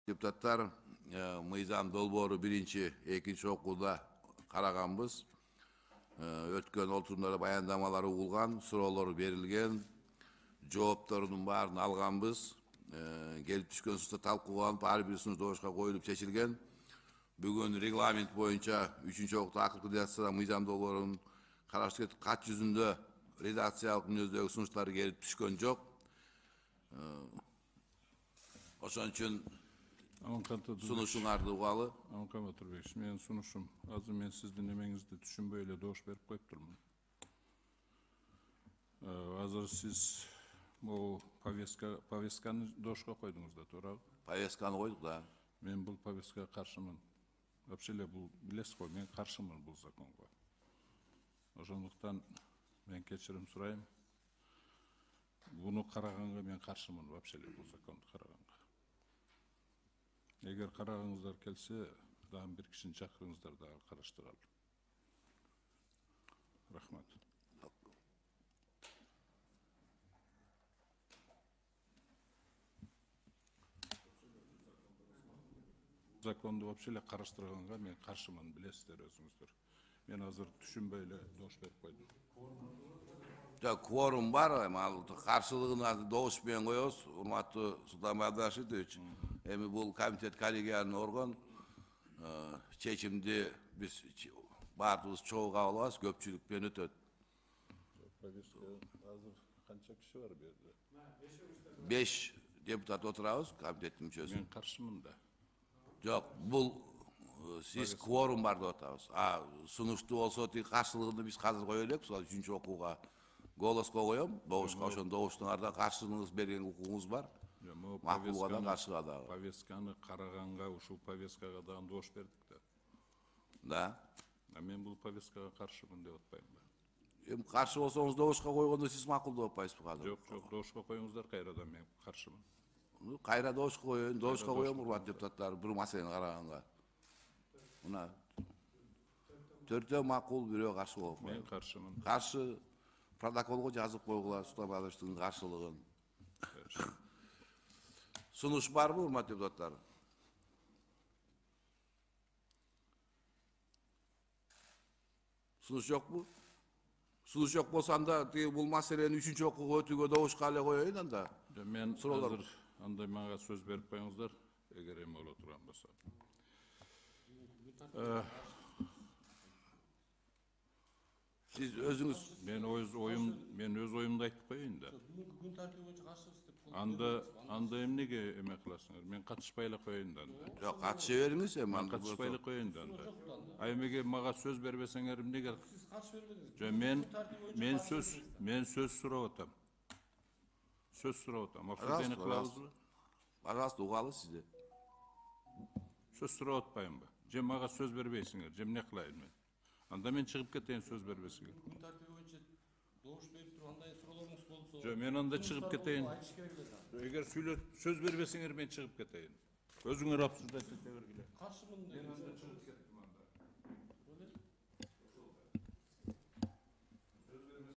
Депутаттар, мыйзам долбоору биринчи, экинчи окууда караганбыз. Өткөн отурумда баяндамалар угулган, суроолор берилген, жоопторунун баарын алганбыз. Келип түшкөн сузда талкууланып, ар бир сунуш добушка коюлуп чечилген. Бүгүн регламент боюнча 3-чү окууда акыркы редакцияда мыйзам долбоорунун караштык кат жүзүндө редакциялык мүнөздөгү сунуштар келип түшкөн жок. Ошон үчүн сунушуңарды угалы. Аманкан Батырбекович, менин сунушум азыр мен сиздин эмеңизди түшүнбөй эле добуш берип коюп турмун. Азыр сиз могу повестканы добушка койдуңуз да, туурабы? Повестканы койдук да. Мен бул повесткага каршымын. Вообще эле бул билесиз го, мен каршымын бул законго. Ошондуктан мен кечирим сурайм. Буну караганга мен каршымын вообще эле бул законду караганга. Эгер карагыңыздар келсе, дагы бир кишини чакырыңыздар дагы караштыралы. Рахмат. Законду вообще эле караштырганга мен каршымын, билесиздер өзүңүздөр. Мен азыр түшүнбөй эле добуш берип койдум. Жок, кворум бар, ал каршылыгын добуш менен коебуз. Урматтуу Султан Абдашитович, эми бул комитет коллегиялык орган, чечимди биз баардыгыбыз чогуу кабыл алабыз, көпчүлүк менен өтөт. Повестка азыр канча киши бар бу жерде? 5 депутат отурабыз, комитеттин мүчөсү. Мен каршымын да. Жок, бул сиз кворум бар деп атабыз. Сунуштуу болсо каршылыгын биз азыр кое элек, 3-чү окууга голоско коем, добушка ошон добуштуңарда каршылыгыңыз берген укугуңуз бар. Макулга да каршыга дагы. Повестканы караганга ушул повесткага дагы добуш бердик да. Да. Мен бул повесткага каршымын деп атпайм да. Эми каршы болсоңуз добушка койгондо сиз макулдоп атпайсызбы азыр? Жок, добушка коюңуздар кайрадан, мен каршымын. Кайра добушка коеюн, добушка коем, урматтуу депутаттар, бир маселени караганга. Мына 4 макул, бирөө каршы болуп. Мен каршымын. Каршы протоколго жазып койгула Султан Абдашевичтин каршылыгын. Сунуш барбы, урматтуу депутаттар? Сунуш жокпу? Сунуш жок болсо анда бул маселени 3-чү окууга өтүүгө добушка эле коеюн анда. Мен азыр андай мага сөз берип коюңуздар, эгер эми боло турган болсо. Сиз өзүңүз Мен өз оюмду айтып коеюн да. Күн тартиби боюнча каршыбыз деп. Анда эмнеге эме кыласыңар? Мен катышпай эле коеюн да анда. жок, катыша бериңиз эми. Мен катышпай эле коеюн да анда. Эмеге мага сөз бербесеңер эмнеге? Сиз каршы бербедиңиз. Жок, мен сөз сурап атам. Сөз сурап атам. Обсуждение кылабызбы? Пожалуйста, угалы сизде. Сөз сурап атпаймынбы? Же мага сөз бербейсиңер? Же эмне кылайын мен? Анда мен чыгып кетейин сөз бербесеңер. Күн тартиби боюнча добуш берип тургандай суроолоруңуз болсо. Жок, мен анда чыгып кетейин. Эгер сөз бербесеңер мен чыгып кетейин. Өзүңөр обсуждать ете бергиле. Каршымын. Мен анда чыгып кетейин.